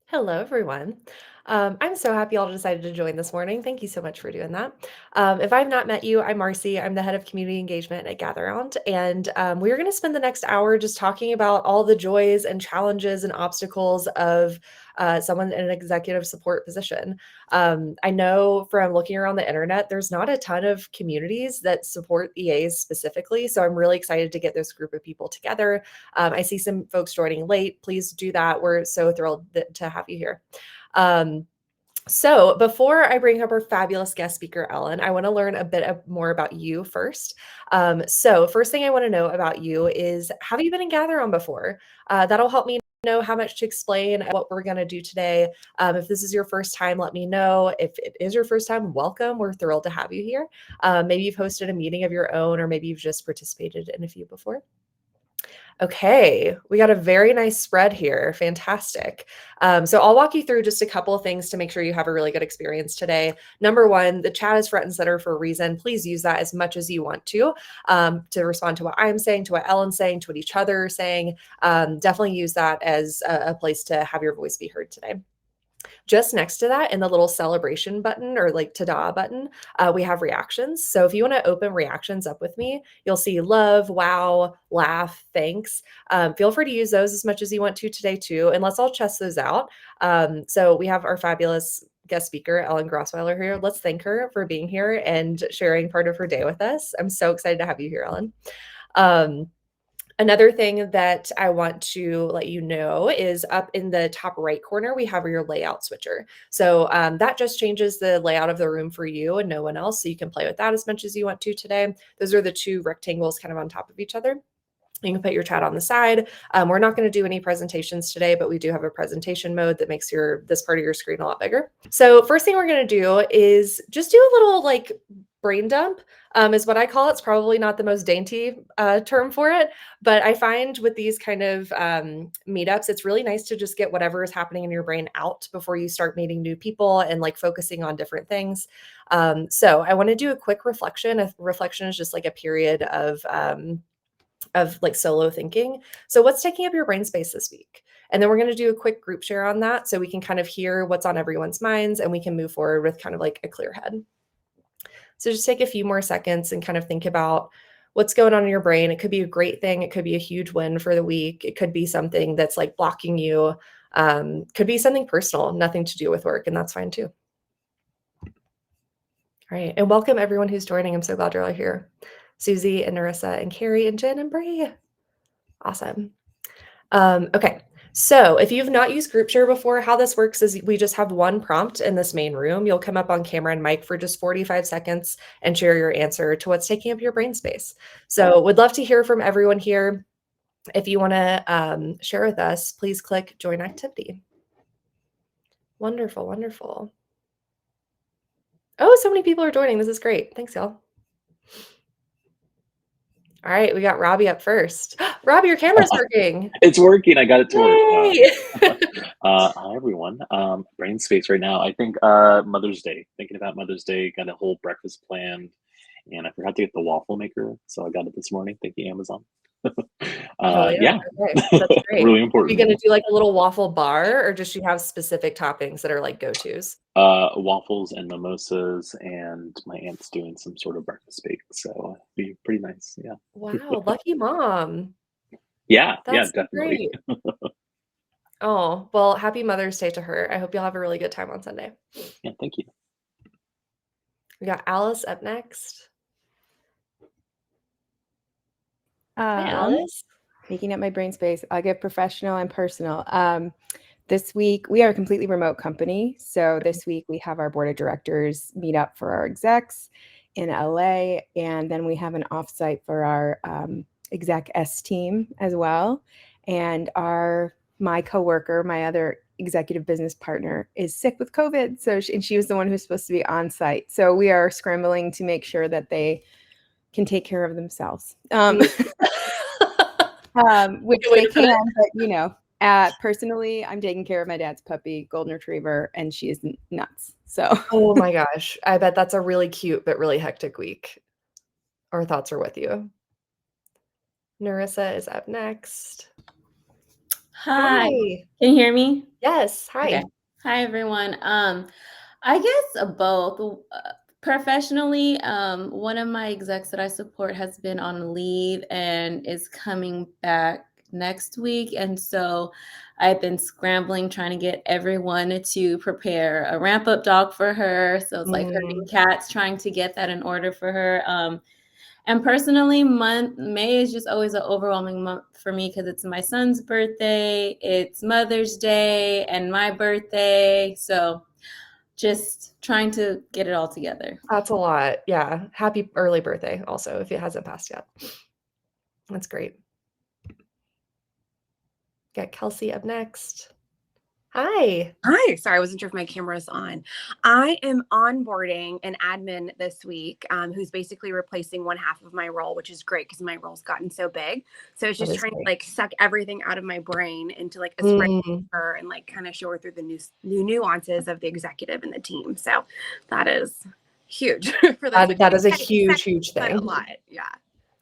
Hello, everyone. I'm so happy y'all decided to join this morning. Thank you so much for doing that. If I've not met you, I'm Marcy. I'm the head of community engagement at Gather Round, and we're going to spend the next hour just talking about all the joys and challenges and obstacles of someone in an executive support position. I know from looking around the internet, there's not a ton of communities that support EAs specifically, so I'm really excited to get this group of people together. I see some folks joining late. Please do that. We're so thrilled to have you here. Um, so before I bring up our fabulous guest speaker, Ellen, I want to learn a bit more about you first. So first thing I want to know about you is, have you been in Gather On before? That'll help me know how much to explain what we're going to do today. If this is your first time, let me know. If it is your first time, welcome. We're thrilled to have you here. Maybe you've hosted a meeting of your own, or maybe you've just participated in a few before. Okay, we got a very nice spread here. Fantastic. So I'll walk you through just a couple of things to make sure you have a really good experience today. Number one, the chat is front and center for a reason. Please use that as much as you want to respond to what I'm saying, to what Ellen's saying, to what each other are saying. Definitely use that as a place to have your voice be heard today. Just next to that, in the little celebration button or like ta-da button, we have reactions. So if you want to open reactions up with me, you'll see love, wow, laugh, thanks. Feel free to use those as much as you want to today too, and let's all test those out. So we have our fabulous guest speaker, Ellen Grosswiler, here. Let's thank her for being here and sharing part of her day with us. I'm so excited to have you here, Ellen. Another thing that I want to let you know is up in the top right corner, we have your layout switcher. So that just changes the layout of the room for you and no one else. So you can play with that as much as you want to today. Those are the two rectangles kind of on top of each other. You can put your chat on the side. We're not going to do any presentations today, but we do have a presentation mode that makes this part of your screen a lot bigger. So first thing we're going to do is just do a little like brain dump is what I call it. It's probably not the most dainty term for it, but I find with these kind of meetups, it's really nice to just get whatever is happening in your brain out before you start meeting new people and like focusing on different things. So I want to do a quick reflection. A reflection is just like a period of like solo thinking. So what's taking up your brain space this week? And then we're going to do a quick group share on that so we can kind of hear what's on everyone's minds and we can move forward with kind of like a clear head. So just take a few more seconds and kind of think about what's going on in your brain. It could be a great thing. It could be a huge win for the week. It could be something that's like blocking you. Could be something personal, nothing to do with work, and that's fine too. All right, and welcome everyone who's joining. I'm so glad you're all here. Susie and Narissa and Carrie and Jen and Bree. Awesome. Okay, so if you've not used group share before, how this works is we just have one prompt in this main room. You'll come up on camera and mic for just 45 seconds and share your answer to what's taking up your brain space. So would love to hear from everyone here. If you want to share with us, please click join activity. Wonderful, wonderful. Oh, so many people are joining. This is great. Thanks, y'all. All right, we got Robbie up first. Robbie, your camera's working. It's working. I got it to work. Hi, everyone. Brain space right now. I think Mother's Day. Thinking about Mother's Day. Got a whole breakfast planned, and I forgot to get the waffle maker, so I got it this morning. Thank you, Amazon. Yeah. Okay. That's great. Really Are important. you going to do like a little waffle bar, or does she have specific toppings that are like go-tos? Waffles and mimosas, and my aunt's doing some sort of breakfast bake, so it'll be pretty nice. Yeah. Wow, lucky mom. Yeah, That's definitely. great. Oh, well, happy Mother's Day to her. I hope you'll have a really good time on Sunday. Yeah, thank you. We got Alice up next. Hi, Alice. Making up my brain space. I'll get professional and personal. This week, we are a completely remote company. So this week we have our board of directors meet up for our execs in LA. And then we have an offsite for our exec S team as well. And my coworker, my other executive business partner, is sick with COVID. So she was the one who's supposed to be on site. So we are scrambling to make sure that they can take care of themselves. Which they can, but personally, I'm taking care of my dad's puppy, golden retriever, and she is nuts. So, oh my gosh, I bet that's a really cute but really hectic week. Our thoughts are with you. Narissa is up next. Hi. Hi. Can you hear me? Yes. Hi. Okay. Hi, everyone. I guess both. Professionally, one of my execs that I support has been on leave and is coming back next week. And so I've been scrambling trying to get everyone to prepare a ramp up dog for her. So it's like herding cats, trying to get that in order for her. And personally, May is just always an overwhelming month for me because it's my son's birthday, it's Mother's Day, and my birthday. So just trying to get it all together. That's a lot. Yeah. Happy early birthday also, if it hasn't passed yet. That's great. Got Kelsey up next. Hi. Hi, sorry, I wasn't sure if my camera's on. I am onboarding an admin this week who's basically replacing one half of my role, which is great because my role's gotten so big. So it's That just is trying to great. like suck everything out of my brain into like a spreadsheet for her and like kind of show her through the new nuances of the executive and the team. So that is huge for this week. That is a Exciting, huge but thing. a lot, yeah.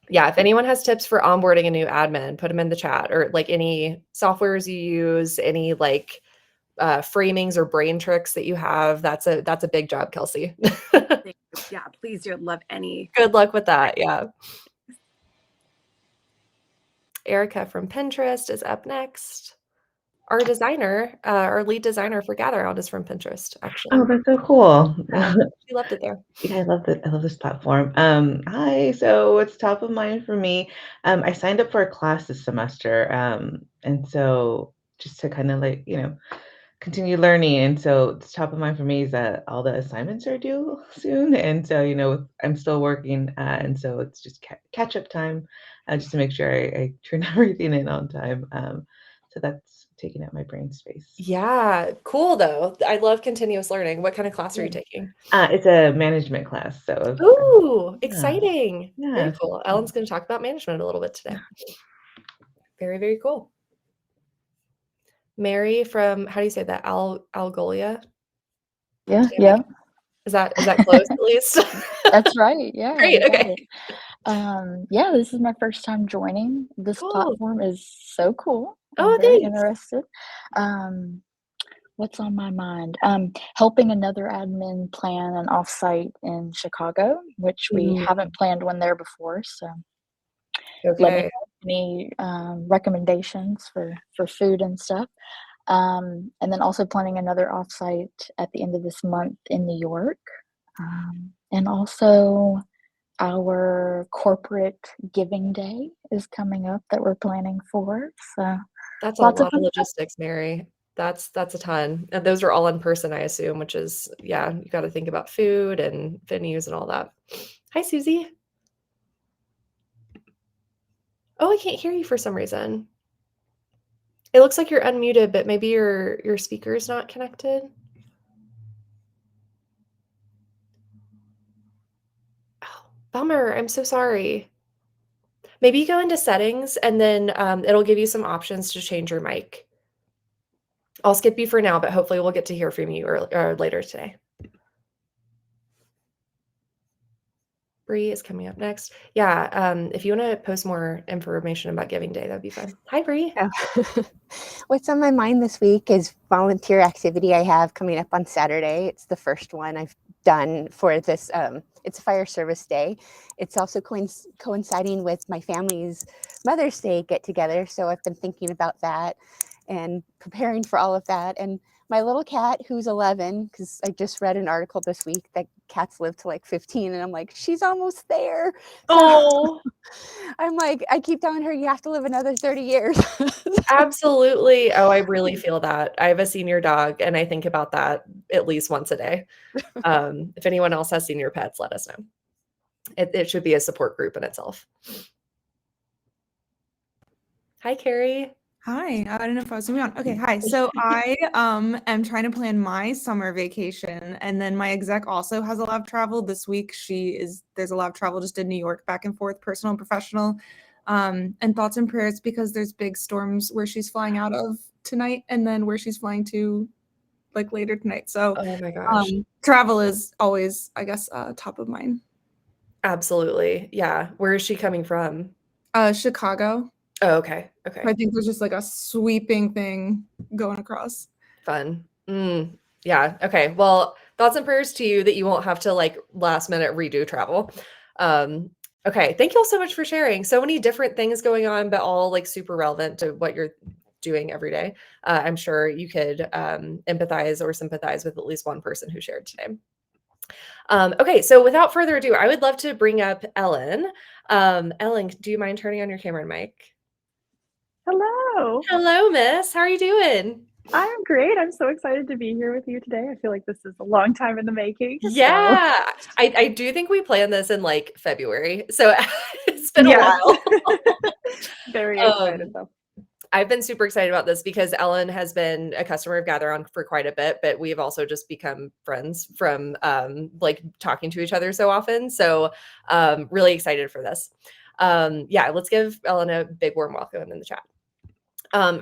Yeah, if anyone has tips for onboarding a new admin, put them in the chat, or like any softwares you use, any like framings or brain tricks that you have. That's a big job, Kelsey. Yeah, please do. I'd love any. Good luck with that. Yeah. Erica from Pinterest is up next. Our designer, our lead designer for Gather Round is from Pinterest, actually. Oh, that's so cool. Yeah, she loved it there. Yeah, I love this platform. Hi, so what's top of mind for me? I signed up for a class this semester. And so just to kind of like, continue learning. And so it's top of mind for me is that all the assignments are due soon. And so, I'm still working. And so it's just catch up time, just to make sure I turn everything in on time. So that's taking up my brain space. Yeah, cool though. I love continuous learning. What kind of class are you taking? It's a management class. So Ooh, yeah. exciting. Very Yeah. cool. Ellen's going to talk about management a little bit today. Very, very cool. Mary from, how do you say that? Algolia? Yeah, Did I yeah. make- Is that close at least? That's right. Yeah. Great. you got Okay. it. Yeah, this is my first time joining. This Cool. platform is so cool. Oh, I'm very thanks. interested. What's on my mind? Helping another admin plan an offsite in Chicago, which we haven't planned one there before. So let me Okay. know any recommendations for food and stuff. And then also planning another offsite at the end of this month in New York. And also our corporate giving day is coming up that we're planning for. So That's a lots of lot of fun stuff. logistics, Mary. That's a ton. And those are all in person, I assume, which is, yeah, you got to think about food and venues and all that. Hi, Susie. Oh, I can't hear you for some reason. It looks like you're unmuted, but maybe your speaker is not connected. Oh, bummer. I'm so sorry. Maybe you go into settings and then it'll give you some options to change your mic. I'll skip you for now, but hopefully we'll get to hear from you later today. Bree is coming up next. Yeah, if you want to post more information about Giving Day, that'd be fun. Hi, Bree. Oh. What's on my mind this week is volunteer activity I have coming up on Saturday. It's the first one I've done for this. It's Fire Service Day. It's also coinciding with my family's Mother's Day get together. So I've been thinking about that and preparing for all of that. And my little cat, who's 11, because I just read an article this week that cats live to like 15, and I'm like, she's almost there. Oh, I'm like, I keep telling her, you have to live another 30 years. absolutely. Oh, I really feel that. I have a senior dog, and I think about that at least once a day. If anyone else has senior pets, let us know. It should be a support group in itself. Hi, Carrie. Hi, I don't know if I was gonna be on. Okay, hi. So I am trying to plan my summer vacation, and then my exec also has a lot of travel this week. There's a lot of travel just in New York, back and forth, personal and professional. And thoughts and prayers because there's big storms where she's flying out of tonight, and then where she's flying to like later tonight. So Oh my gosh. travel is always, I guess, top of mind. Absolutely. Yeah. Where is she coming from? Chicago. Oh, okay. I Okay. think there's just like a sweeping thing going across. Fun. Yeah. Okay. Well, thoughts and prayers to you that you won't have to like last minute redo travel. Um, okay. Thank you all so much for sharing. So many different things going on, but all like super relevant to what you're doing every day. I'm sure you could empathize or sympathize with at least one person who shared today. Okay. So without further ado, I would love to bring up Ellen. Ellen, do you mind turning on your camera and mic? Hello. Hello, miss. How are you doing? I'm great. I'm so excited to be here with you today. I feel like this is a long time in the making. So Yeah, I do think we planned this in like February, so it's been a yes. while. Very excited Um, though. I've been super excited about this because Ellen has been a customer of Gather On for quite a bit, but we've also just become friends from like talking to each other so often. So really excited for this. Yeah, let's give Ellen a big warm welcome in the chat.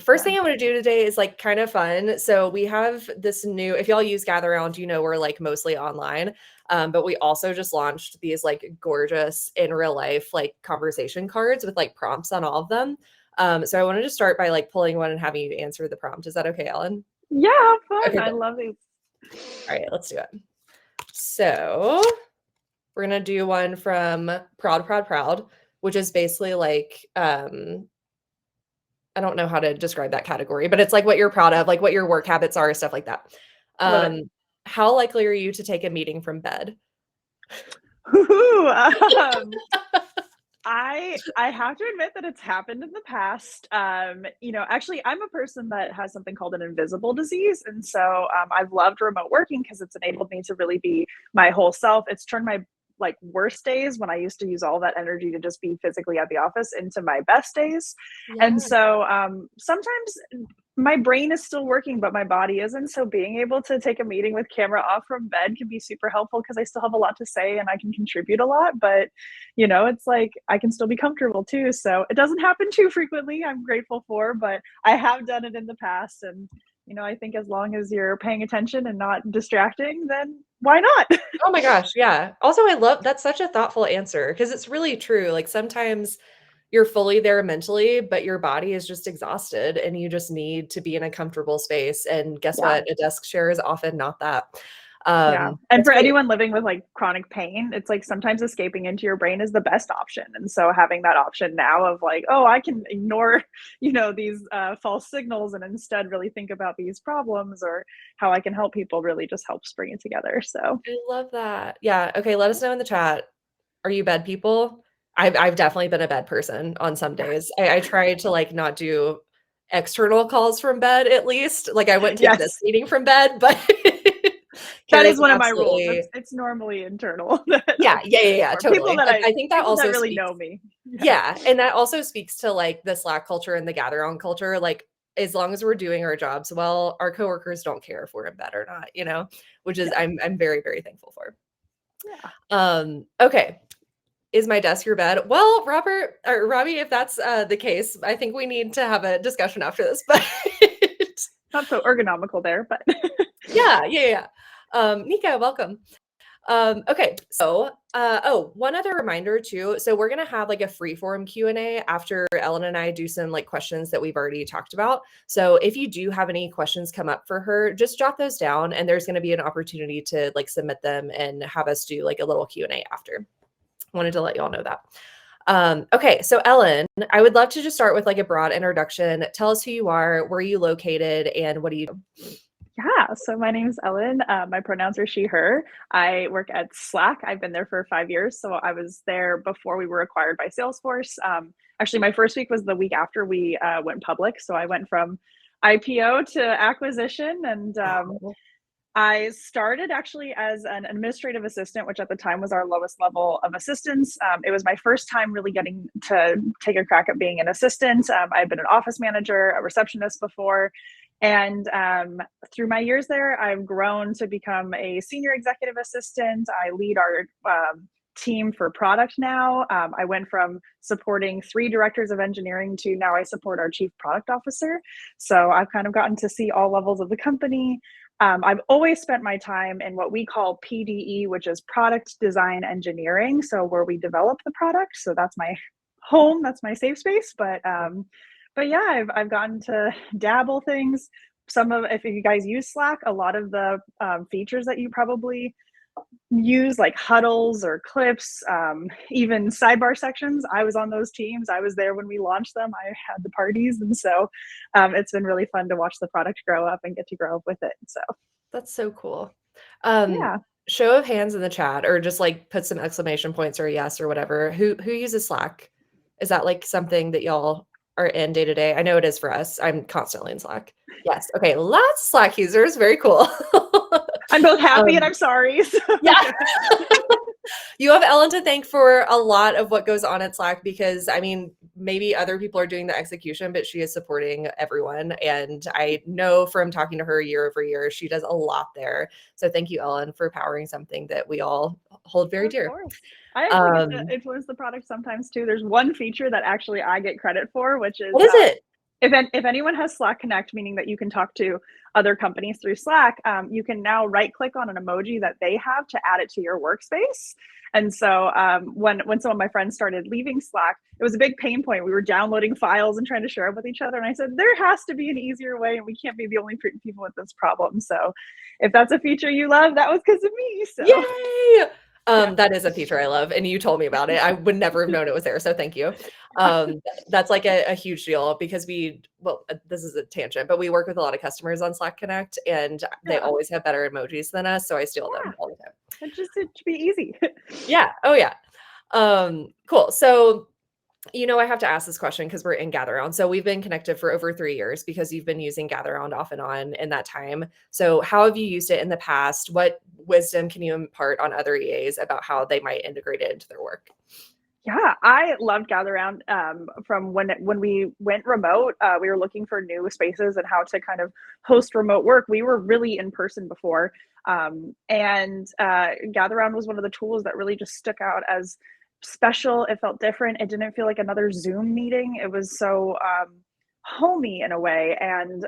First thing I want to do today is like kind of fun. So we have this new, if y'all use Gather Round, you know, we're like mostly online. But we also just launched these like gorgeous in real life, like conversation cards with like prompts on all of them. So I wanted to start by like pulling one and having you answer the prompt. Is that okay, Ellen? Yeah, fun. Okay, I cool. love these. All right, let's do it. So we're gonna do one from Proud, which is basically like I don't know how to describe that category, but it's like what you're proud of, like what your work habits are, stuff like that. Love it. How likely are you to take a meeting from bed? Woo-hoo. I have to admit that it's happened in the past. Actually, I'm a person that has something called an invisible disease, and so I've loved remote working because it's enabled me to really be my whole self. It's turned my like worst days when I used to use all that energy to just be physically at the office into my best days. Yeah. And so sometimes my brain is still working, but my body isn't. So being able to take a meeting with camera off from bed can be super helpful because I still have a lot to say and I can contribute a lot. But, it's like I can still be comfortable too. So it doesn't happen too frequently, I'm grateful for, but I have done it in the past. And, I think as long as you're paying attention and not distracting, then why not? Oh my gosh, yeah. Also, I love that's such a thoughtful answer because it's really true. Like sometimes you're fully there mentally, but your body is just exhausted and you just need to be in a comfortable space. And guess Yeah. what? A desk chair is often not that. Yeah. And That's for great. anyone living with like chronic pain, it's like sometimes escaping into your brain is the best option. And so having that option now of like, oh, I can ignore, these false signals and instead really think about these problems or how I can help people really just helps bring it together. So I love that. Yeah. Okay. Let us know in the chat. Are you bed people? I've definitely been a bed person on some days. I try to like not do external calls from bed at least. Like I wouldn't take this yes, meeting from bed, but that Carrie is can one of my rules. absolutely. It's normally internal. Yeah, yeah, For people totally. that I think that people also that really speaks. know me. Yeah, and that also speaks to like the Slack culture and the gather on culture. Like as long as we're doing our jobs well, our coworkers don't care if we're in bed or not, which is Yeah. I'm very, very thankful for. Yeah. Okay. Is my desk your bed? Well, Robert or Robbie, if that's the case, I think we need to have a discussion after this. But Not so ergonomical there, but yeah. Nika, welcome. Okay, so one other reminder too. So we're gonna have like a free form Q&A after Ellen and I do some like questions that we've already talked about. So if you do have any questions come up for her, just jot those down and there's gonna be an opportunity to like submit them and have us do like a little Q&A after. Wanted to let you all know that. Okay, so Ellen, I would love to just start with like a broad introduction. Tell us who you are, where are you located, and what do you do? Yeah, so my name's Ellen. My pronouns are she, her. I work at Slack. I've been there for 5 years. So I was there before we were acquired by Salesforce. Actually, my first week was the week after we went public. So I went from IPO to acquisition. And I started actually as an administrative assistant, which at the time was our lowest level of assistance. It was my first time really getting to take a crack at being an assistant. I've been an office manager, a receptionist before. And through my years there, I've grown to become a senior executive assistant. I lead our team for product now. I went from supporting 3 directors of engineering to now I support our chief product officer. So I've kind of gotten to see all levels of the company. I've always spent my time in what we call PDE, which is product design engineering. So where we develop the product. So that's my home. That's my safe space. But yeah, I've gotten to dabble things. If you guys use Slack, a lot of the features that you probably use, like huddles or clips, even sidebar sections. I was on those teams. I was there when we launched them. I had the parties, and so it's been really fun to watch the product grow up and get to grow up with it. So That's so cool. yeah. Show of hands in the chat, or just like put some exclamation points or a yes or whatever. Who uses Slack? Is that like something that y'all are in day to day? I know it is for us. I'm constantly in Slack. Yes. Okay. Lots of Slack users. Very cool. I'm both happy and I'm sorry. So. Yeah. You have Ellen to thank for a lot of what goes on at Slack, because I mean, maybe other people are doing the execution, but she is supporting everyone. And I know from talking to her year over year, she does a lot there. So thank you, Ellen, for powering something that we all hold very dear. Of course. I actually get to influence the product sometimes too. There's one feature that actually I get credit for, which is, what is it? If anyone has Slack Connect, meaning that you can talk to other companies through Slack, you can now right click on an emoji that they have to add it to your workspace. And so when some of my friends started leaving Slack, it was a big pain point. We were downloading files and trying to share them with each other. And I said, there has to be an easier way, and we can't be the only people with this problem. So if that's a feature you love, that was because of me. So yay! That is a feature I love, and you told me about it. I would never have known it was there, so thank you. That's like a huge deal, because this is a tangent, but we work with a lot of customers on Slack Connect, and they always have better emojis than us, so I steal them all the time. It should be easy. Yeah. Oh yeah. Cool. So, I have to ask this question because we're in GatherRound. So we've been connected for over 3 years, because you've been using GatherRound off and on in that time. So how have you used it in the past? What wisdom can you impart on other EAs about how they might integrate it into their work? Yeah, I loved GatherRound from when we went remote. We were looking for new spaces and how to kind of host remote work. We were really in person before. And GatherRound was one of the tools that really just stuck out as special. It felt different. It didn't feel like another Zoom meeting. It was so homey in a way. And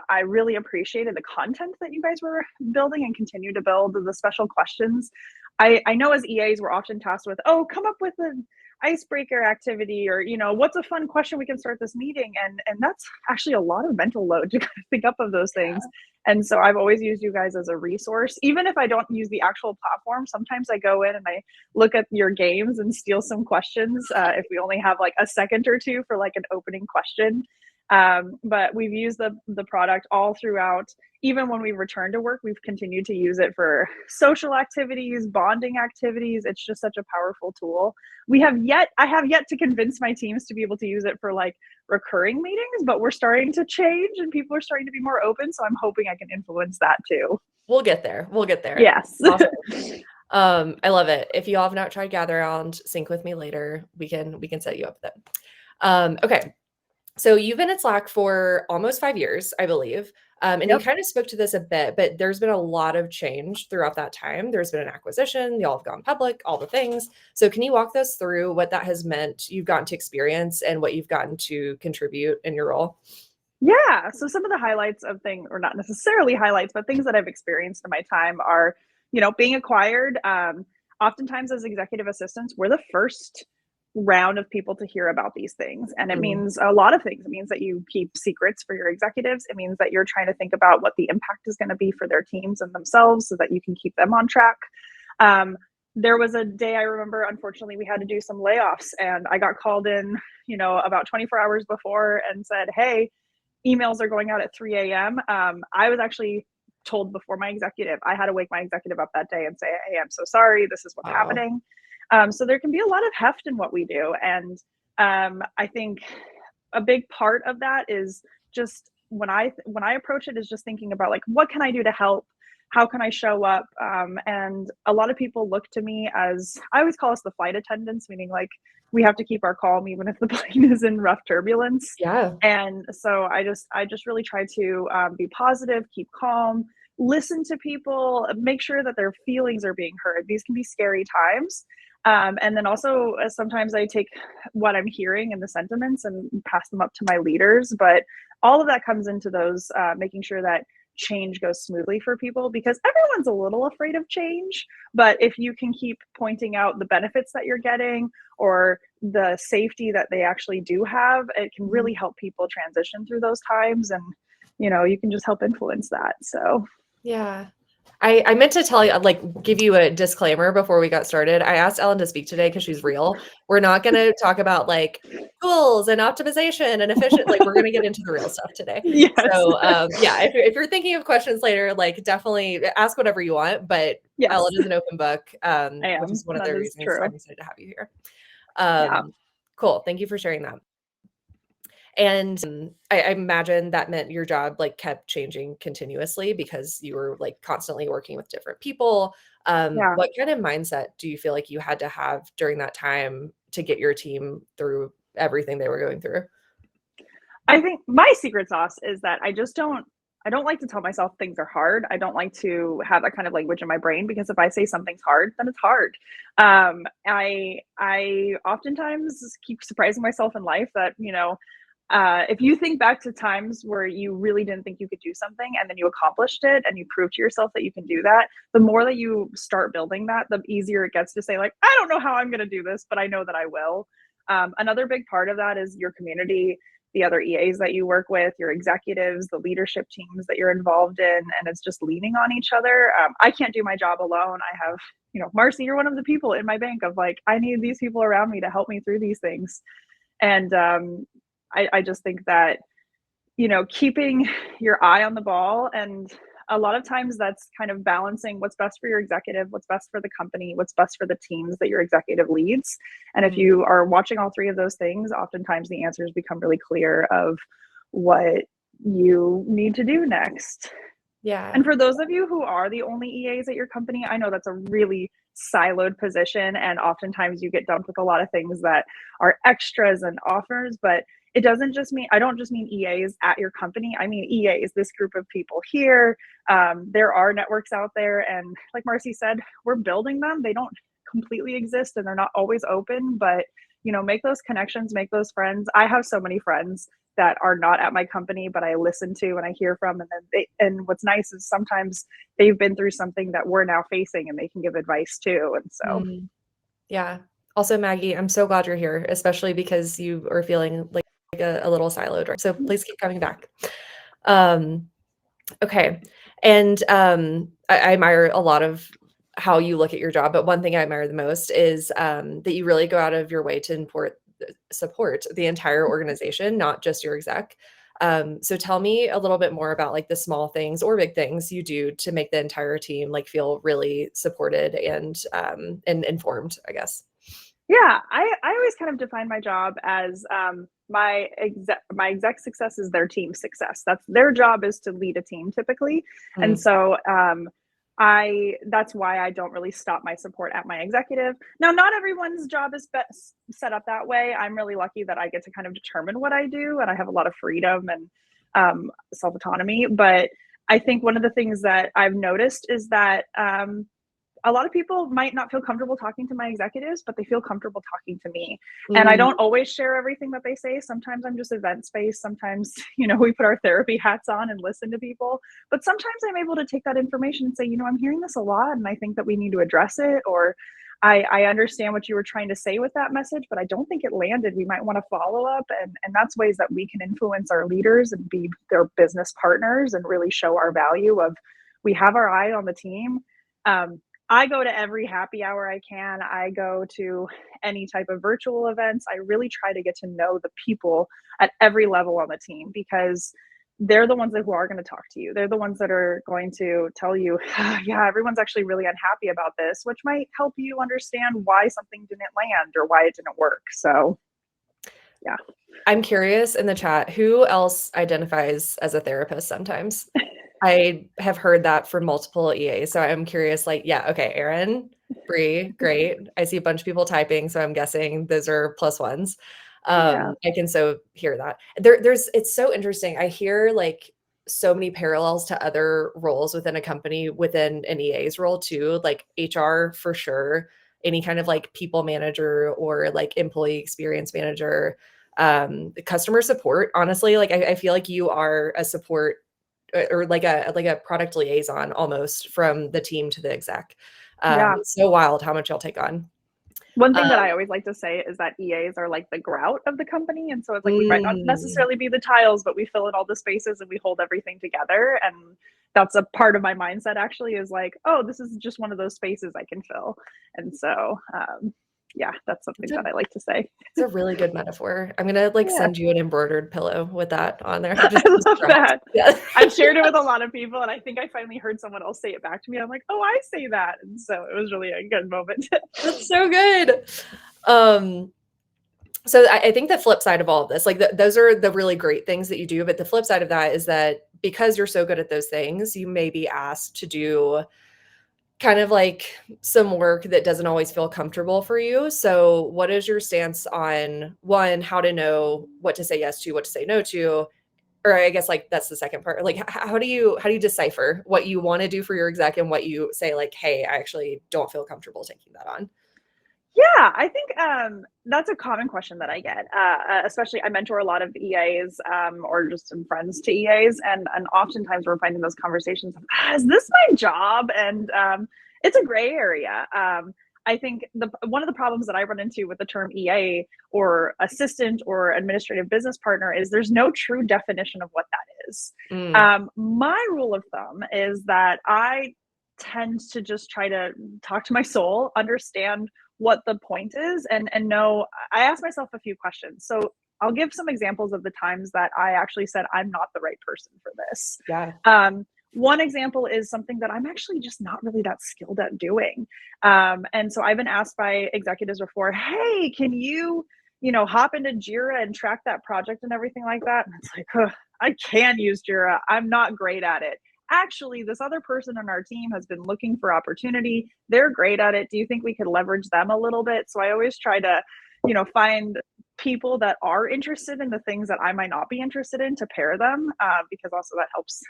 I really appreciated the content that you guys were building and continue to build, the special questions. I know as EAs, we're often tasked with, come up with an icebreaker activity, or, what's a fun question we can start this meeting. And that's actually a lot of mental load to kind of think up of those things. And so I've always used you guys as a resource. Even if I don't use the actual platform, sometimes I go in and I look at your games and steal some questions if we only have like a second or two for like an opening question. But we've used the product all throughout. Even when we return to work, we've continued to use it for social activities, bonding activities. It's just such a powerful tool. I have yet to convince my teams to be able to use it for like recurring meetings, but we're starting to change and people are starting to be more open. So I'm hoping I can influence that too. We'll get there. Yes. Awesome. I love it. If you all have not tried GatherRound, sync with me later. We can set you up with it. Okay. So you've been at Slack for almost 5 years, I believe. And you kind of spoke to this a bit, but there's been a lot of change throughout that time. There's been an acquisition, y'all have gone public, all the things. So can you walk us through what that has meant, you've gotten to experience, and what you've gotten to contribute in your role? Yeah. So some of the highlights of things, or not necessarily highlights, but things that I've experienced in my time are, being acquired. Oftentimes as executive assistants, we're the first round of people to hear about these things. And it means a lot of things. It means that you keep secrets for your executives. It means that you're trying to think about what the impact is going to be for their teams and themselves so that you can keep them on track. There was a day I remember, unfortunately, we had to do some layoffs, and I got called in, about 24 hours before and said, hey, emails are going out at 3 a.m. I was actually told before my executive. I had to wake my executive up that day and say, hey, I'm so sorry. This is what's happening. So there can be a lot of heft in what we do. And I think a big part of that is just when I approach it is just thinking about like, what can I do to help? How can I show up? And a lot of people look to me as, I always call us the flight attendants, meaning like we have to keep our calm even if the plane is in rough turbulence. Yeah. And so I just really try to be positive, keep calm, listen to people, make sure that their feelings are being heard. These can be scary times. And then also sometimes I take what I'm hearing and the sentiments and pass them up to my leaders. But all of that comes into those, making sure that change goes smoothly for people, because everyone's a little afraid of change. But if you can keep pointing out the benefits that you're getting or the safety that they actually do have, it can really help people transition through those times. And, you can just help influence that. So, Yeah. I meant to tell you, like, give you a disclaimer before we got started. I asked Ellen to speak today because she's real. We're not going to talk about like tools and optimization and efficient. Like, we're going to get into the real stuff today. yes. So, yeah, if you're thinking of questions later, like, definitely ask whatever you want. But Yes. Ellen is an open book, I which am. is one of That the is reasons true. I'm excited to have you here. Yeah. Cool. Thank you for sharing that. And I imagine that meant your job like kept changing continuously because you were like constantly working with different people. Yeah. What kind of mindset do you feel like you had to have during that time to get your team through everything they were going through? I think my secret sauce is that I don't like to tell myself things are hard. I don't like to have that kind of language in my brain, because if I say something's hard, then it's hard. I oftentimes keep surprising myself in life that, if you think back to times where you really didn't think you could do something and then you accomplished it and you prove to yourself that you can do that, the more that you start building that, the easier it gets to say, like, I don't know how I'm going to do this, but I know that I will. Another big part of that is your community, the other EAs that you work with, your executives, the leadership teams that you're involved in, and it's just leaning on each other. I can't do my job alone. I have, Marcy, you're one of the people in my bank of like, I need these people around me to help me through these things. And I just think that, keeping your eye on the ball, and a lot of times that's kind of balancing what's best for your executive, what's best for the company, what's best for the teams that your executive leads. And if you are watching all three of those things, oftentimes the answers become really clear of what you need to do next. Yeah. And for those of you who are the only EAs at your company, I know that's a really siloed position, and oftentimes you get dumped with a lot of things that are extras and offers. But it doesn't just mean, I don't just mean EAs at your company. I mean EAs, this group of people here. There are networks out there, and like Marcy said, we're building them. They don't completely exist and they're not always open, but make those connections, make those friends. I have so many friends that are not at my company, but I listen to and I hear from, and then and what's nice is sometimes they've been through something that we're now facing and they can give advice too. And so, yeah. Also, Maggie, I'm so glad you're here, especially because you are feeling like a little siloed, right? So please keep coming back. Okay. And I admire a lot of how you look at your job, but one thing I admire the most is that you really go out of your way to support the entire organization, not just your exec. So tell me a little bit more about like the small things or big things you do to make the entire team like feel really supported and informed, I guess. Yeah, I always kind of define my job as my exec success is their team success. That's their job, is to lead a team typically. And so that's why I don't really stop my support at my executive. Now, not everyone's job is set up that way. I'm really lucky that I get to kind of determine what I do, and I have a lot of freedom and self-autonomy. But I think one of the things that I've noticed is that a lot of people might not feel comfortable talking to my executives, but they feel comfortable talking to me. And I don't always share everything that they say. Sometimes I'm just event space. Sometimes, we put our therapy hats on and listen to people. But sometimes I'm able to take that information and say, I'm hearing this a lot, and I think that we need to address it. Or I understand what you were trying to say with that message, but I don't think it landed. We might want to follow up. And that's ways that we can influence our leaders and be their business partners and really show our value of, we have our eye on the team. I go to every happy hour I can. I go to any type of virtual events. I really try to get to know the people at every level on the team, because they're the ones who are going to talk to you. They're the ones that are going to tell you, yeah, everyone's actually really unhappy about this, which might help you understand why something didn't land or why it didn't work. So, yeah. I'm curious in the chat, who else identifies as a therapist sometimes? I have heard that from multiple EAs. So I'm curious, like, yeah, okay, Erin, Bree, great. I see a bunch of people typing, so I'm guessing those are plus ones. I can so hear that. It's so interesting. I hear like so many parallels to other roles within a company, within an EA's role too, like HR for sure, any kind of like people manager or like employee experience manager, customer support. Honestly, like I feel like you are a support or like a product liaison almost from the team to the exec. Yeah. It's so wild how much y'all take on. One thing that I always like to say is that EAs are like the grout of the company. And so it's like we might not necessarily be the tiles, but we fill in all the spaces and we hold everything together. And that's a part of my mindset actually, is like, oh, this is just one of those spaces I can fill. And so yeah, that's something that I like to say. It's a really good metaphor. I'm gonna like send you an embroidered pillow with that on there. I love that. Yeah. I've shared it with a lot of people, and I think I finally heard someone else say it back to me. I'm like, oh, I say that. And so it was really a good moment. That's so good. So I think the flip side of all of this, like those are the really great things that you do, but the flip side of that is that because you're so good at those things, you may be asked to do kind of like some work that doesn't always feel comfortable for you. So what is your stance on, one, how to know what to say yes to, what to say no to? Or I guess like that's the second part. Like how do you decipher what you want to do for your exec and what you say like, hey, I actually don't feel comfortable taking that on? Yeah, I think that's a common question that I get, especially I mentor a lot of EAs or just some friends to EAs. And oftentimes we're finding those conversations of, is this my job? And it's a gray area. I think one of the problems that I run into with the term EA or assistant or administrative business partner is there's no true definition of what that is. My rule of thumb is that I tend to just try to talk to my soul, understand what the point is, and know. I ask myself a few questions. So I'll give some examples of the times that I actually said I'm not the right person for this. Yeah. One example is something that I'm actually just not really that skilled at doing. And so I've been asked by executives before, hey, can you hop into Jira and track that project and everything like that? And it's like, I can use Jira. I'm not great at it. Actually, this other person on our team has been looking for opportunity. They're great at it. Do you think we could leverage them a little bit? So I always try to, find people that are interested in the things that I might not be interested in to pair them, because also that helps,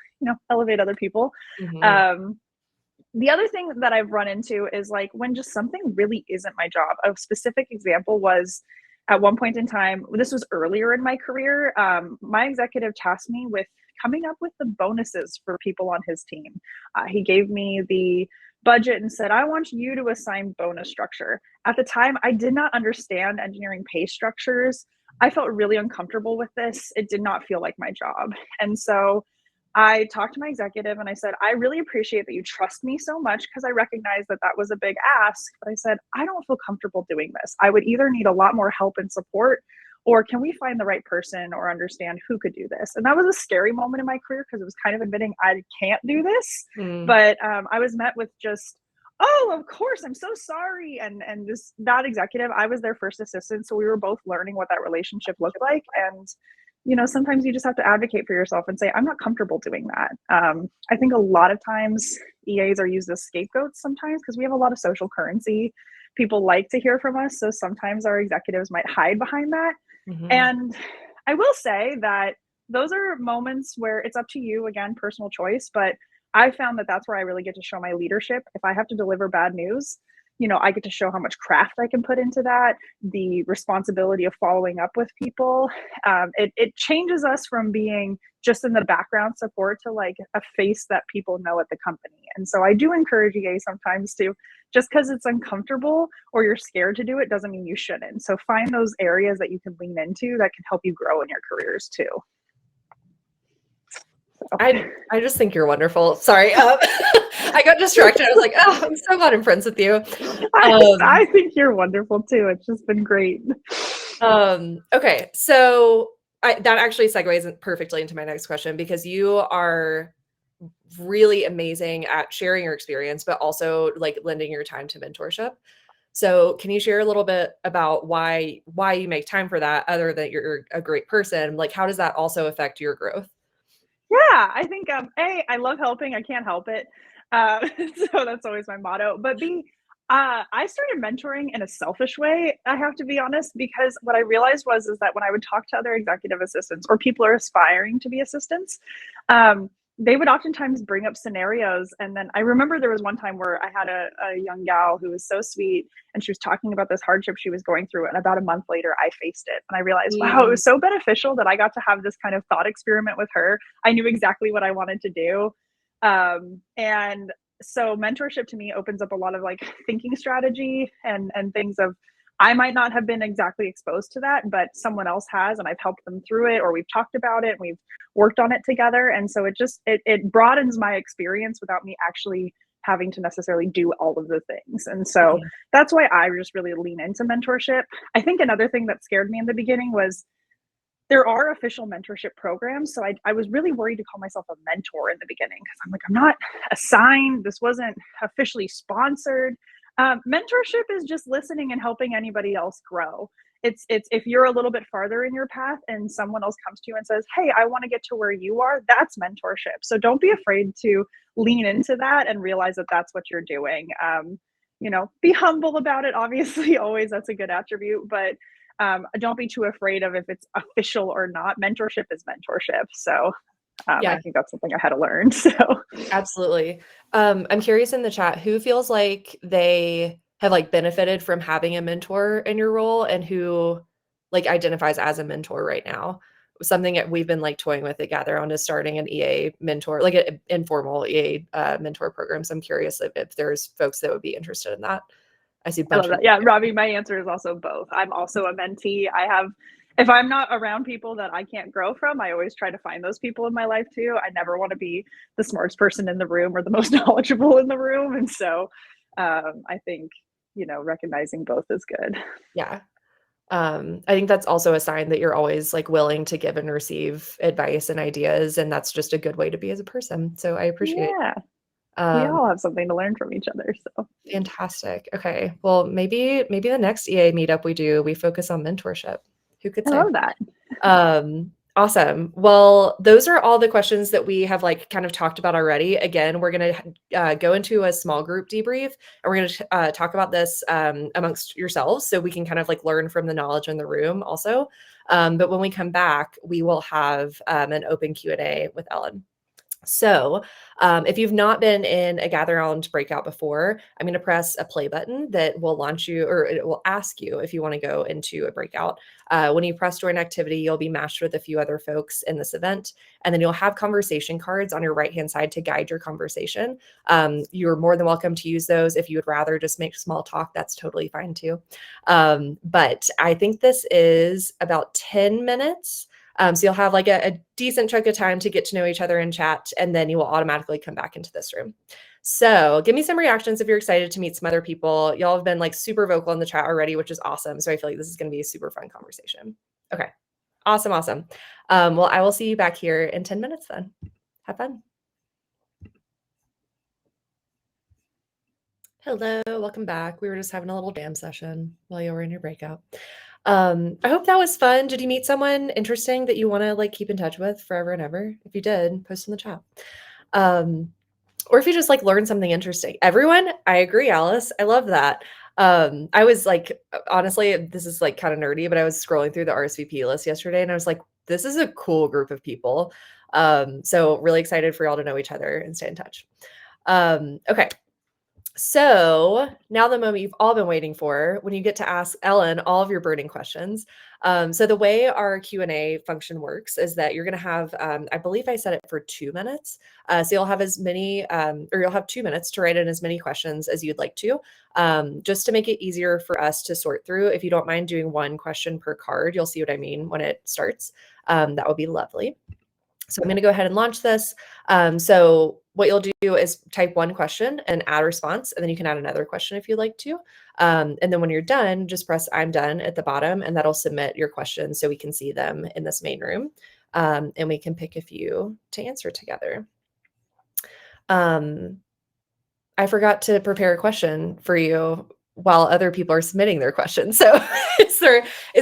elevate other people. The other thing that I've run into is like when just something really isn't my job. A specific example was at one point in time, this was earlier in my career, my executive tasked me with coming up with the bonuses for people on his team. He gave me the budget and said, I want you to assign bonus structure. At the time, I did not understand engineering pay structures. I felt really uncomfortable with this. It did not feel like my job. And so I talked to my executive and I said, I really appreciate that you trust me so much because I recognize that that was a big ask. But I said, I don't feel comfortable doing this. I would either need a lot more help and support, or can we find the right person or understand who could do this? And that was a scary moment in my career because it was kind of admitting I can't do this. But I was met with just, oh, of course, I'm so sorry. And that executive, I was their first assistant. So we were both learning what that relationship looked like. And sometimes you just have to advocate for yourself and say, I'm not comfortable doing that. I think a lot of times EAs are used as scapegoats sometimes because we have a lot of social currency. People like to hear from us. So sometimes our executives might hide behind that. And I will say that those are moments where it's up to you, again, personal choice. But I found that that's where I really get to show my leadership. If I have to deliver bad news, I get to show how much craft I can put into that, the responsibility of following up with people. It changes us from being just in the background support to like a face that people know at the company. And so I do encourage EA sometimes to, just because it's uncomfortable or you're scared to do it doesn't mean you shouldn't. So find those areas that you can lean into that can help you grow in your careers too. So. I just think you're wonderful. Sorry. I got distracted. I was like, oh, I'm so glad I'm friends with you. I think you're wonderful too. It's just been great. Okay. So that actually segues perfectly into my next question, because you are really amazing at sharing your experience, but also like lending your time to mentorship. So can you share a little bit about why you make time for that, other than you're a great person? Like, how does that also affect your growth? Yeah, I think I love helping. I can't help it. So that's always my motto. But B, I started mentoring in a selfish way, I have to be honest, because what I realized is that when I would talk to other executive assistants or people who are aspiring to be assistants, they would oftentimes bring up scenarios. And then I remember there was one time where I had a young gal who was so sweet, and she was talking about this hardship she was going through. And about a month later, I faced it. And I realized, wow, it was so beneficial that I got to have this kind of thought experiment with her. I knew exactly what I wanted to do. And so mentorship to me opens up a lot of like thinking strategy and things of, I might not have been exactly exposed to that, but someone else has, and I've helped them through it, or we've talked about it and we've worked on it together. And so it broadens my experience without me actually having to necessarily do all of the things. And so that's why I just really lean into mentorship. I think another thing that scared me in the beginning was there are official mentorship programs. So I was really worried to call myself a mentor in the beginning, because I'm like, I'm not assigned. This wasn't officially sponsored. Mentorship is just listening and helping anybody else grow. It's if you're a little bit farther in your path and someone else comes to you and says, hey, I want to get to where you are, that's mentorship. So don't be afraid to lean into that and realize that that's what you're doing. Be humble about it. Obviously, always, that's a good attribute, but don't be too afraid of if it's official or not. Mentorship is mentorship. So I think that's something I had to learn. So absolutely. I'm curious in the chat, who feels like they have like benefited from having a mentor in your role, and who like identifies as a mentor right now? Something that we've been like toying with at Gather On is starting an EA mentor, like an informal EA mentor program. So I'm curious if there's folks that would be interested in that. I see a bunch of Yeah, Robbie, my answer is also both. I'm also a mentee. If I'm not around people that I can't grow from, I always try to find those people in my life too. I never want to be the smartest person in the room or the most knowledgeable in the room. And so I think, recognizing both is good. Yeah. I think that's also a sign that you're always like willing to give and receive advice and ideas. And that's just a good way to be as a person. So I appreciate it. We all have something to learn from each other. So fantastic. Okay. Well, maybe the next EA meetup we focus on mentorship. Who could say? I love that. Awesome. Well, those are all the questions that we have like kind of talked about already. Again, we're going to go into a small group debrief, and we're going to talk about this amongst yourselves, so we can kind of like learn from the knowledge in the room also. But when we come back, we will have an open Q&A with Ellen. So if you've not been in a Gather Round breakout before, I'm going to press a play button that will launch you, or it will ask you if you want to go into a breakout. When you press join activity, you'll be matched with a few other folks in this event, and then you'll have conversation cards on your right-hand side to guide your conversation. You're more than welcome to use those. If you would rather just make small talk, that's totally fine too. But I think this is about 10 minutes. So you'll have like a decent chunk of time to get to know each other and chat, and then you will automatically come back into this room. So give me some reactions if you're excited to meet some other people. Y'all have been like super vocal in the chat already, which is awesome. So I feel like this is going to be a super fun conversation. Okay. Awesome. Well, I will see you back here in 10 minutes then. Have fun. Hello, welcome back. We were just having a little jam session while you were in your breakout. I hope that was fun. Did you meet someone interesting that you want to like keep in touch with forever and ever? If you did, post in the chat. Or if you just like learned something interesting. Everyone, I agree, Alice. I love that. I was like, honestly, this is like kind of nerdy, but I was scrolling through the RSVP list yesterday and I was like, this is a cool group of people. So really excited for y'all to know each other and stay in touch. Okay. So now the moment you've all been waiting for, when you get to ask Ellen all of your burning questions. So the way our Q&A function works is that you're going to have, I believe I set it for 2 minutes. So you'll have as many, or you'll have 2 minutes to write in as many questions as you'd like to, just to make it easier for us to sort through. If you don't mind doing 1 question per card, you'll see what I mean when it starts. That would be lovely. So I'm going to go ahead and launch this. So what you'll do is type 1 question and add a response, and then you can add another question if you'd like to. And then when you're done, just press I'm done at the bottom, and that'll submit your questions so we can see them in this main room. And we can pick a few to answer together. I forgot to prepare a question for you while other people are submitting their questions. So is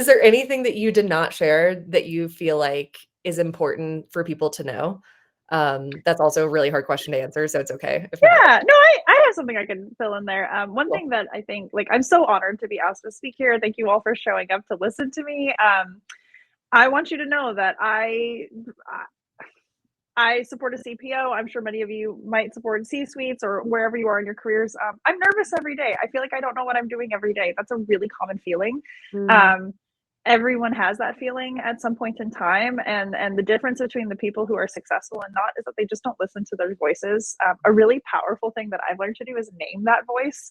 there anything that you did not share that you feel like is important for people to know? That's also a really hard question to answer, so it's okay. Yeah, no, I have something I can fill in there. One thing that I think, like, I'm so honored to be asked to speak here. Thank you all for showing up to listen to me. I want you to know that I support a CPO. I'm sure many of you might support C-suites or wherever you are in your careers. I'm nervous every day. I feel like I don't know what I'm doing every day. That's a really common feeling. Everyone has that feeling at some point in time, and the difference between the people who are successful and not is that they just don't listen to their voices. A really powerful thing that I've learned to do is name that voice.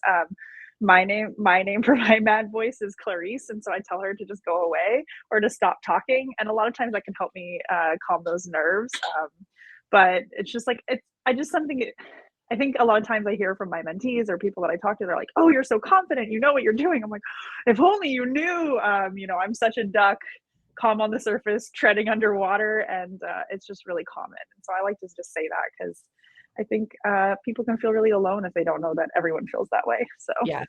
My name for my mad voice is Clarice, and so I tell her to just go away or to stop talking, and a lot of times that can help me calm those nerves. But it's just like I just something. I think a lot of times I hear from my mentees or people that I talk to, they're like, "Oh, you're so confident, you know what you're doing." I'm like, if only you knew. I'm such a duck, calm on the surface, treading underwater, and it's just really common. And so I like to just say that because I think people can feel really alone if they don't know that everyone feels that way. So Yeah.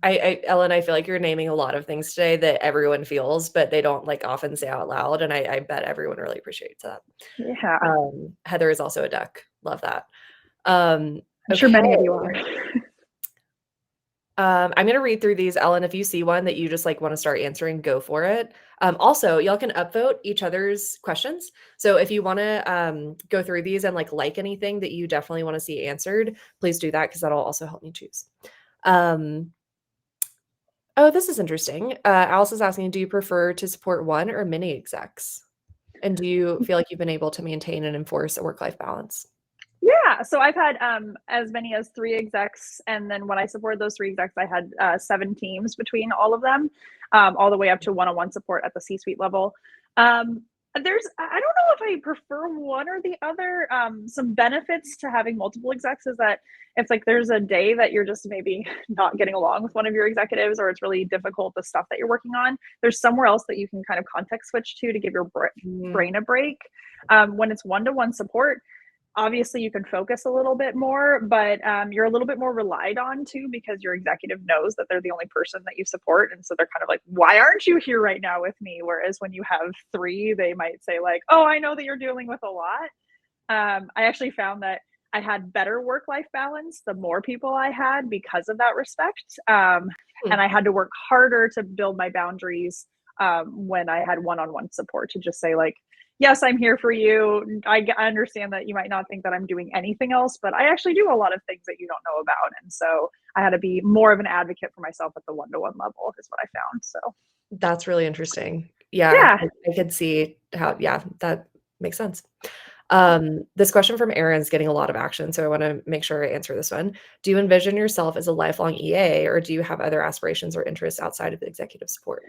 Ellen, I feel like you're naming a lot of things today that everyone feels, but they don't like often say out loud. And I bet everyone really appreciates that. yeah, Heather is also a duck. Love that. I'm sure many of you are. I'm going to read through these. Ellen, if you see one that you just like want to start answering, go for it. Also, y'all can upvote each other's questions. So if you want to go through these and like anything that you definitely want to see answered, please do that because that'll also help me choose. Oh, this is interesting. Alice is asking, do you prefer to support one or many execs? And do you feel like you've been able to maintain and enforce a work-life balance? Yeah, so I've had as many as 3 execs, and then when I supported those 3 execs, I had 7 teams between all of them, all the way up to one-on-one support at the C-suite level. I don't know if I prefer one or the other. Some benefits to having multiple execs is that it's like there's a day that you're just maybe not getting along with one of your executives, or it's really difficult, the stuff that you're working on. There's somewhere else that you can kind of context switch to give your brain a break. When it's one-to-one support, obviously you can focus a little bit more, but you're a little bit more relied on too, because your executive knows that they're the only person that you support. And so they're kind of like, why aren't you here right now with me? Whereas when you have 3, they might say like, oh, I know that you're dealing with a lot. I actually found that I had better work-life balance the more people I had because of that respect. And I had to work harder to build my boundaries when I had one-on-one support, to just say like, yes, I'm here for you. I understand that you might not think that I'm doing anything else, but I actually do a lot of things that you don't know about. And so I had to be more of an advocate for myself at the one-to-one level is what I found. So that's really interesting. Yeah. I could see how, that makes sense. This question from Aaron's getting a lot of action, so I want to make sure I answer this one. Do you envision yourself as a lifelong EA, or do you have other aspirations or interests outside of executive support?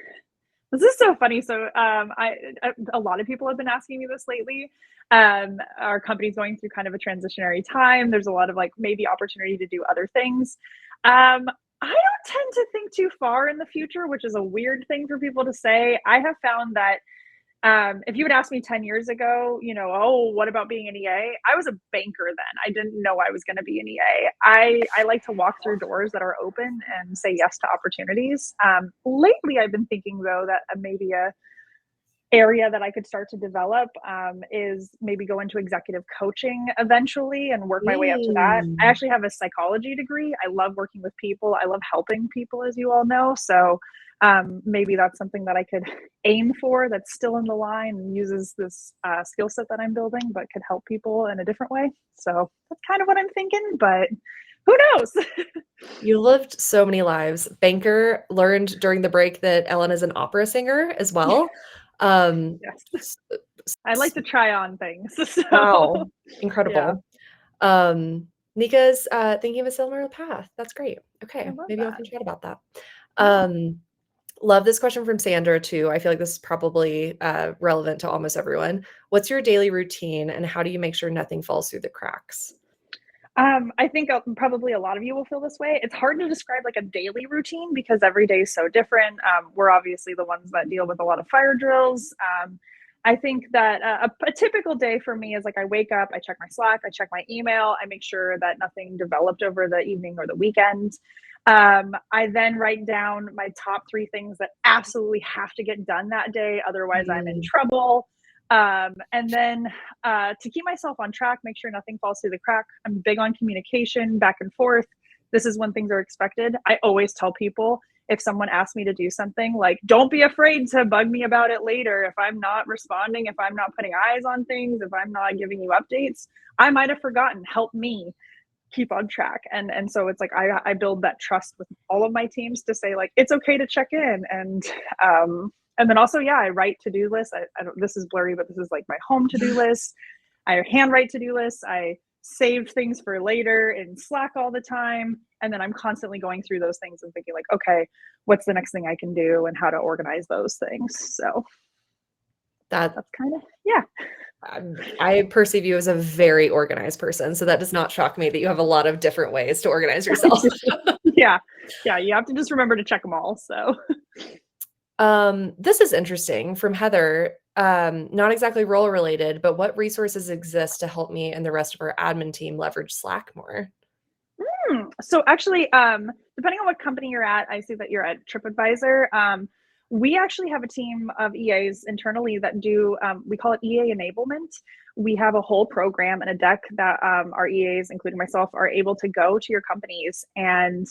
This is so funny. So a lot of people have been asking me this lately. Our company's going through kind of a transitionary time. There's a lot of like maybe opportunity to do other things. I don't tend to think too far in the future, which is a weird thing for people to say. I have found that if you had asked me 10 years ago, oh, what about being an EA? I was a banker then. I didn't know I was going to be an EA. I like to walk through doors that are open and say yes to opportunities. Lately, I've been thinking, though, that maybe a area that I could start to develop is maybe go into executive coaching eventually and work my way up to that. I actually have a psychology degree. I love working with people. I love helping people, as you all know. So maybe that's something that I could aim for, that's still in the line and uses this skill set that I'm building, but could help people in a different way. So that's kind of what I'm thinking, but who knows? You lived so many lives. Banker, learned during the break that Ellen is an opera singer as well. Yes. I like to try on things. So. Wow. Incredible. Yeah. Nika's thinking of a similar path. That's great. Okay. Maybe I can chat about that. Love this question from Sandra too. I feel like this is probably relevant to almost everyone. What's your daily routine and how do you make sure nothing falls through the cracks? I think probably a lot of you will feel this way. It's hard to describe like a daily routine because every day is so different. We're obviously the ones that deal with a lot of fire drills. I think that a typical day for me is like I wake up, I check my Slack, I check my email, I make sure that nothing developed over the evening or the weekend. I then write down my top 3 things that absolutely have to get done that day. Otherwise, I'm in trouble. And then to keep myself on track, make sure nothing falls through the crack. I'm big on communication back and forth. This is when things are expected. I always tell people if someone asks me to do something, like, don't be afraid to bug me about it later. If I'm not responding, if I'm not putting eyes on things, if I'm not giving you updates, I might have forgotten. Help me keep on track. And so it's like I build that trust with all of my teams to say, like, it's okay to check in. And then also, yeah, I write to-do lists. I don't, this is blurry, but this is like my home to-do list. I handwrite to-do lists. I save things for later in Slack all the time. And then I'm constantly going through those things and thinking, like, okay, what's the next thing I can do and how to organize those things. So that's kind of, yeah. I perceive you as a very organized person, so that does not shock me that you have a lot of different ways to organize yourself. Yeah, you have to just remember to check them all. So this is interesting from Heather, not exactly role related, but what resources exist to help me and the rest of our admin team leverage Slack more? So actually, depending on what company you're at, I see that you're at TripAdvisor. We actually have a team of EAs internally that do, we call it EA enablement. We have a whole program and a deck that our EAs, including myself, are able to go to your companies and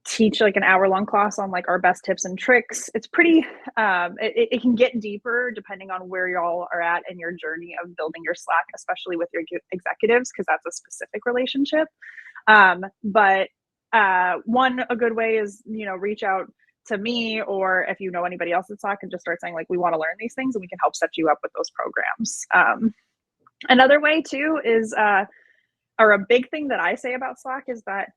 teach like an hour-long class on like our best tips and tricks. It's pretty, it can get deeper depending on where y'all are at in your journey of building your Slack, especially with your executives, because that's a specific relationship. But a good way is, reach out to me, or if you know anybody else at Slack, and just start saying, like, we want to learn these things and we can help set you up with those programs. Another way too is, or a big thing that I say about Slack is that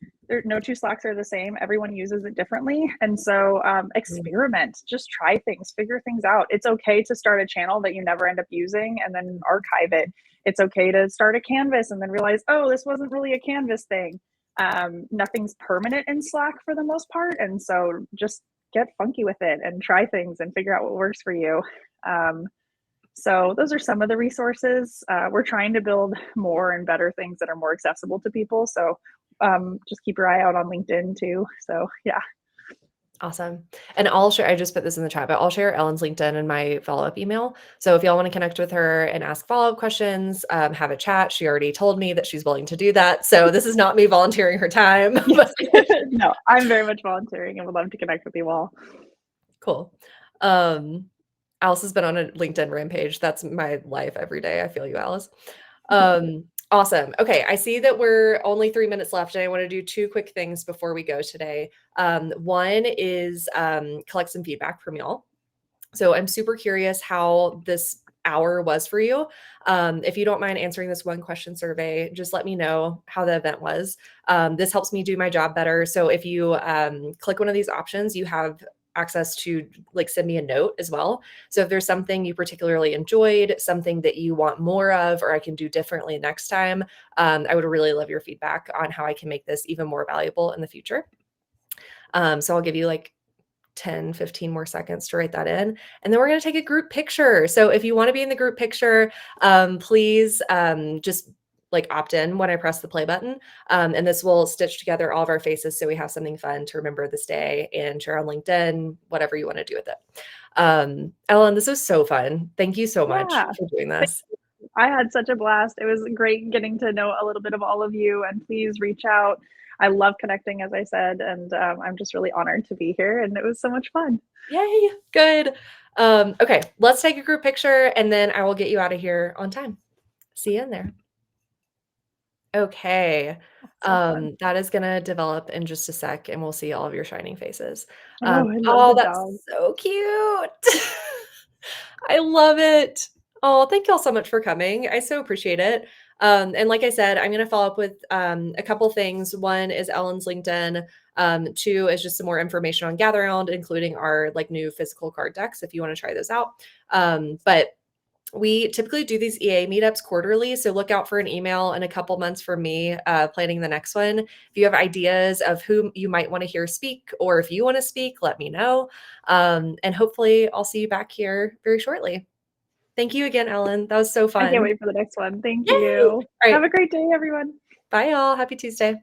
no two Slacks are the same. Everyone uses it differently. And so experiment, just try things, figure things out. It's okay to start a channel that you never end up using and then archive it. It's okay to start a canvas and then realize, oh, this wasn't really a canvas thing. Nothing's permanent in Slack for the most part. And so just get funky with it and try things and figure out what works for you. So those are some of the resources. We're trying to build more and better things that are more accessible to people. So just keep your eye out on LinkedIn too. So yeah. Awesome. And I'll share, I just put this in the chat, but I'll share Ellen's LinkedIn and my follow-up email. So if y'all want to connect with her and ask follow-up questions, have a chat. She already told me that she's willing to do that. So this is not me volunteering her time. Yes. No, I'm very much volunteering and would love to connect with you all. Cool. Alice has been on a LinkedIn rampage. That's my life every day. I feel you, Alice. Awesome. Okay, I see that we're only 3 minutes left, and I want to do 2 quick things before we go today. One is collect some feedback from y'all. So I'm super curious how this hour was for you. If you don't mind answering this 1 question survey, just let me know how the event was. This helps me do my job better. So if you click one of these options, you have access to like send me a note as well. So if there's something you particularly enjoyed, something that you want more of, or I can do differently next time, I would really love your feedback on how I can make this even more valuable in the future. So I'll give you like 10, 15 more seconds to write that in. And then we're going to take a group picture. So if you want to be in the group picture, please just like opt in when I press the play button. And this will stitch together all of our faces so we have something fun to remember this day and share on LinkedIn, whatever you want to do with it. Ellen, this was so fun. Thank you so much for doing this. I had such a blast. It was great getting to know a little bit of all of you, and please reach out. I love connecting, as I said, and I'm just really honored to be here, and it was so much fun. Yay, good. Okay, let's take a group picture, and then I will get you out of here on time. See you in there. Okay, that is gonna develop in just a sec, and we'll see all of your shining faces. Oh, that's so cute. I love it. Oh, thank y'all so much for coming. I so appreciate it. And like I said, I'm gonna follow up with a couple things. 1 is Ellen's LinkedIn. 2 is just some more information on Gather Round, including our like new physical card decks if you want to try those out. But we typically do these EA meetups quarterly, so look out for an email in a couple months from me planning the next one. If you have ideas of who you might want to hear speak, or if you want to speak, let me know. And hopefully I'll see you back here very shortly. Thank you again, Ellen. That was so fun. I can't wait for the next one. Thank Yay! you. All right. Have a great day, everyone. Bye, y'all. Happy Tuesday.